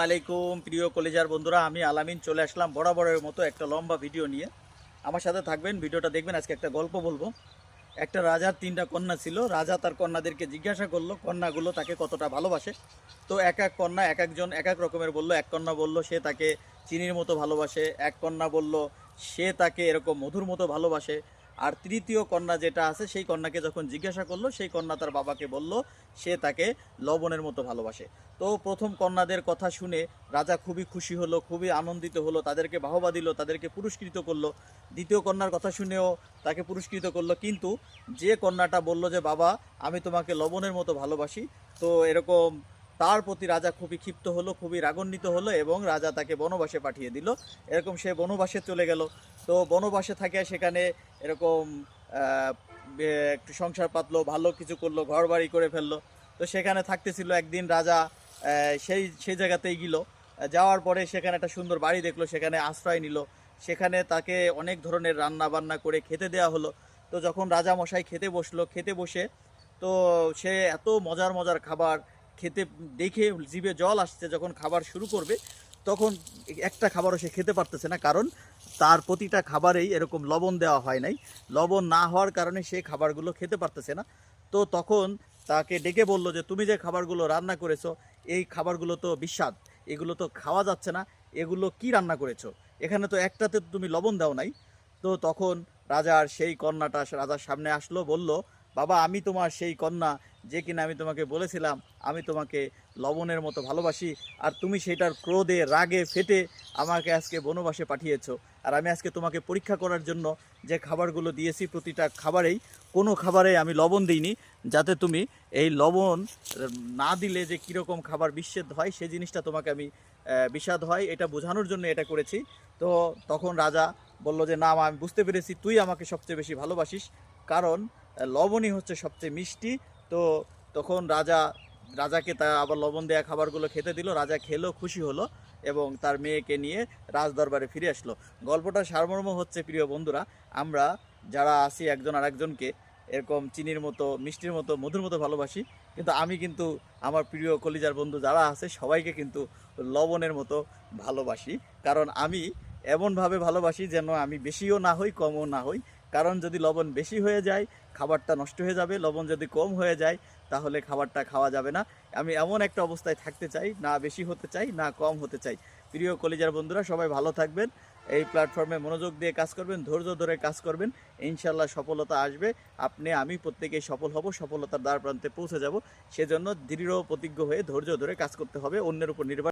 আলাইকুম প্রিয় কলেজার বন্ধুরা, আমি আলামিন চলে আসলাম বরাবরের মতো একটা লম্বা ভিডিও নিয়ে। আমার সাথে থাকবেন, ভিডিওটা দেখবেন। আজকে একটা গল্প বলবো। একটা রাজার 3টা কন্যা ছিল। রাজা তার কন্যাদেরকে জিজ্ঞাসা করলো কন্যাগুলো তাকে কতটা ভালোবাসে। তো এক এক কন্যা এক একজন এক এক রকমের বলল। এক কন্যা বলল সে তাকে চিনির মতো ভালোবাসে, এক কন্যা বলল সে তাকে এরকম মধুর মতো ভালোবাসে, আর তৃতীয় কন্যা যেটা আছে সেই কন্যাকে যখন জিজ্ঞাসা করলো সেই কন্যা তার বাবাকে বলল সে তাকে লবণের মতো ভালোবাসে। তো প্রথম কন্যাদের কথা শুনে রাজা খুবই খুশি হলো, খুবই আনন্দিত হলো, তাদেরকে বাহবা দিল, তাদেরকে পুরস্কৃত করলো। দ্বিতীয় কন্যার কথা শুনেও তাকে পুরস্কৃত করলো, কিন্তু যে কন্যাটা বলল যে বাবা আমি তোমাকে লবণের মতো ভালোবাসি, তো এরকম তার প্রতি রাজা খুবই ক্ষিপ্ত হলো, খুবই রাগান্বিত হলো এবং রাজা তাকে বনবাসে পাঠিয়ে দিল। এরকম সে বনবাসে চলে গেল। তো বনবাসে থাকে সেখানে এরকম আহ, একটু সংসার পাতলো, ভালো কিছু করলো, ঘর বাড়ি করে ফেললো। তো সেখানে থাকতেছিল। একদিন রাজা সেই জায়গাতেই গেল। যাওয়ার পরে সেখানে একটা সুন্দর বাড়ি দেখলো, সেখানে আশ্রয় নিল। সেখানে তাকে অনেক ধরনের রান্না বান্না করে খেতে দেওয়া হলো। তো যখন রাজা মশাই খেতে বসলো, খেতে বসে তো সে এত মজার মজার খাবার খেতে দেখে জিভে জল আসছে। যখন খাবার শুরু করবে তখন একটা খাবারও সে খেতে পারতেছে না, কারণ তার প্রতিটা খাবারেই এরকম লবণ দেওয়া হয় নাই। লবণ না হওয়ার কারণে সে খাবারগুলো খেতে পারতেছে না। তো তখন তাকে ডেকে বলল যে তুমি যে খাবারগুলো রান্না করেছো এই খাবারগুলো তো বিস্বাদ, এগুলো তো খাওয়া যাচ্ছে না, এগুলো কি রান্না করেছো? এখানে তো একটাতে তুমি লবণ দাও নাই। তো তখন রাজার সেই কন্যাটা রাজার সামনে আসলো, বলল বাবা আমি তোমার সেই কন্যা যে কিনা আমি তোমাকে বলেছিলাম আমি তোমাকে লবণের মতো ভালোবাসি, আর তুমি সেটার ক্রোধে রাগে ফেটে আমাকে আজকে বনবাসে পাঠিয়েছো। আর আমি আজকে তোমাকে পরীক্ষা করার জন্য যে খাবারগুলো দিয়েছি প্রতিটা খাবারেই কোনো খাবারে আমি লবণ দিইনি, যাতে তুমি এই লবণ না দিলে যে কীরকম খাবার বিস্বাদ হয় সেই জিনিসটা তোমাকে আমি বিস্বাদ হয় এটা বোঝানোর জন্য এটা করেছি। তো তখন রাজা বলল যে না মা, আমি বুঝতে পেরেছি তুই আমাকে সবচেয়ে বেশি ভালোবাসিস, কারণ লবণই হচ্ছে সবচেয়ে মিষ্টি। তো তখন রাজাকে তা আবার লবণ দেওয়া খাবারগুলো খেতে দিল। রাজা খেলো, খুশি হলো এবং তার মেয়েকে নিয়ে রাজদরবারে ফিরে আসলো। গল্পটার সারমর্ম হচ্ছে প্রিয় বন্ধুরা, আমরা যারা আছি একজন আরেকজনকে এরকম চিনির মতো, মিষ্টির মতো, মধুর মতো ভালোবাসি, কিন্তু আমি কিন্তু আমার প্রিয় কলিজার বন্ধু যারা আছে সবাইকে কিন্তু লবণের মতো ভালোবাসি। কারণ আমি এমনভাবে ভালোবাসি যেন আমি বেশিও না হই কমও না হই। কারণ যদি লবণ বেশি হয়ে যায় খাবারটা নষ্ট হয়ে যাবে, লবণ যদি কম হয়ে যায় তাহলে খাবারটা খাওয়া যাবে না। আমি এমন একটা অবস্থায় থাকতে চাই, না বেশি হতে চাই না কম হতে চাই। প্রিয় কলিজার বন্ধুরা সবাই ভালো থাকবেন, এই প্ল্যাটফর্মে মনোযোগ দিয়ে কাজ করবেন, ধৈর্য ধরে কাজ করবেন, ইনশাল্লাহ সফলতা আসবে। আপনি আমি প্রত্যেকেই সফল হব, সফলতার দ্বার প্রান্তে পৌঁছে যাব। সেজন্য দৃঢ় প্রতিজ্ঞ হয়ে ধৈর্য ধরে কাজ করতে হবে, অন্যের উপর নির্ভর